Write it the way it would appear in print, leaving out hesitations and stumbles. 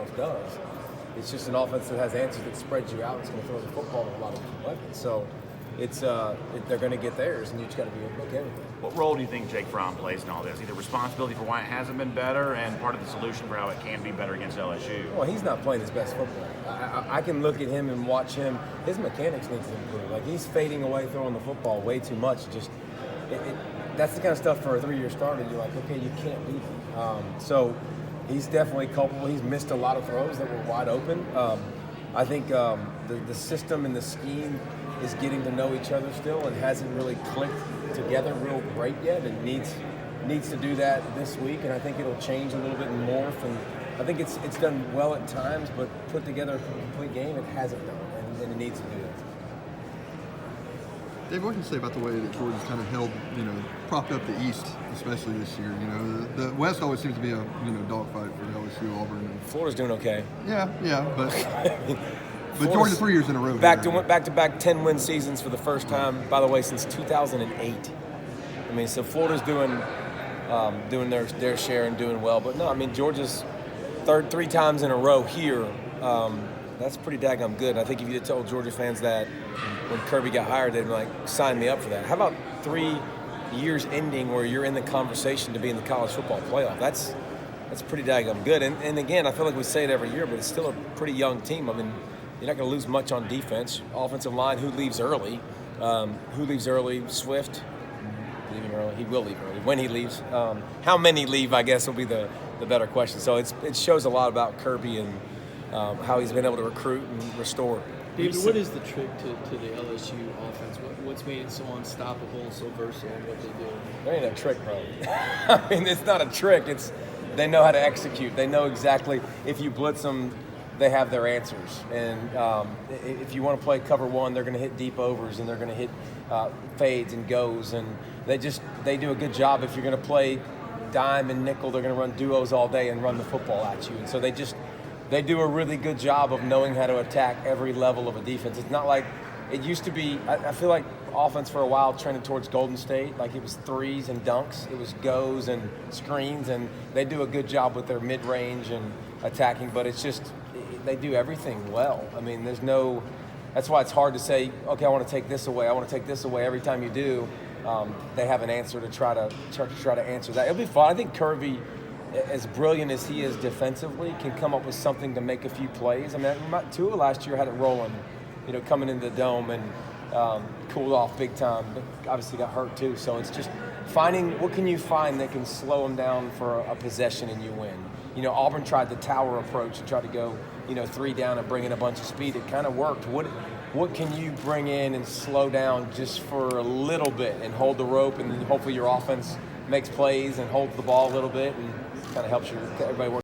offense does. It's just an offense that has answers that spreads you out. It's going to throw the football with a lot of weapons. So they're going to get theirs, and you just got to be okay with it. What role do you think Jake Fromm plays in all this? Either responsibility for why it hasn't been better and part of the solution for how it can be better against LSU? Well, he's not playing his best football. I can look at him and watch him. His mechanics need to improve. Like, he's fading away throwing the football way too much. That's the kind of stuff for a 3-year starter. You're like, okay, you can't beat him. So he's definitely culpable. He's missed a lot of throws that were wide open. I think the system and the scheme is getting to know each other still and hasn't really clicked together real great yet, and needs to do that this week, and I think it'll change a little bit and morph, and I think it's done well at times, but put together a complete game it hasn't done, and it needs to do that. Dave, what can you say about the way that Georgia's kind of held, propped up the East, especially this year? The West always seems to be a, dogfight for LSU, Auburn. And Florida's doing okay. Yeah, but but Georgia 3 years in a row. Back-to-back 10-win seasons for the first time, by the way, since 2008. I mean, so Florida's doing their share and doing well. But no, I mean, Georgia's three times in a row here. That's pretty daggum good. I think if you had told Georgia fans that when Kirby got hired, they'd be like, sign me up for that. How about 3 years ending where you're in the conversation to be in the college football playoff? That's pretty daggum good. And again, I feel like we say it every year, but it's still a pretty young team. I mean, you're not going to lose much on defense. Offensive line, who leaves early? Swift. Leaving early. He will leave early. When he leaves. How many leave, I guess, will be the better question. So it shows a lot about Kirby and how he's been able to recruit and restore. David, what is the trick to the LSU offense? What's made it so unstoppable, so versatile in what they do? There ain't a trick, bro. I mean, it's not a trick. They know how to execute. They know exactly if you blitz them, they have their answers. And if you want to play cover one, they're going to hit deep overs and they're going to hit fades and goes. And they do a good job. If you're going to play dime and nickel, they're going to run duos all day and run the football at you. And so they do a really good job of knowing how to attack every level of a defense. It's not like it used to be. I feel like offense for a while trended towards Golden State, like it was threes and dunks. It was goes and screens, and they do a good job with their mid-range and attacking, but it's just they do everything well. I mean, that's why it's hard to say, okay, I want to take this away. I want to take this away. Every time you do, they have an answer to try to answer that. It'll be fun. I think Kirby, as brilliant as he is defensively, can come up with something to make a few plays. I mean, Tua last year had it rolling, coming into the dome and cooled off big time, but obviously got hurt too. So it's just finding what can you find that can slow him down for a possession and you win. Auburn tried the tower approach and tried to go, 3 down and bring in a bunch of speed. It kind of worked. What can you bring in and slow down just for a little bit and hold the rope, and then hopefully your offense makes plays and holds the ball a little bit and kind of helps everybody work.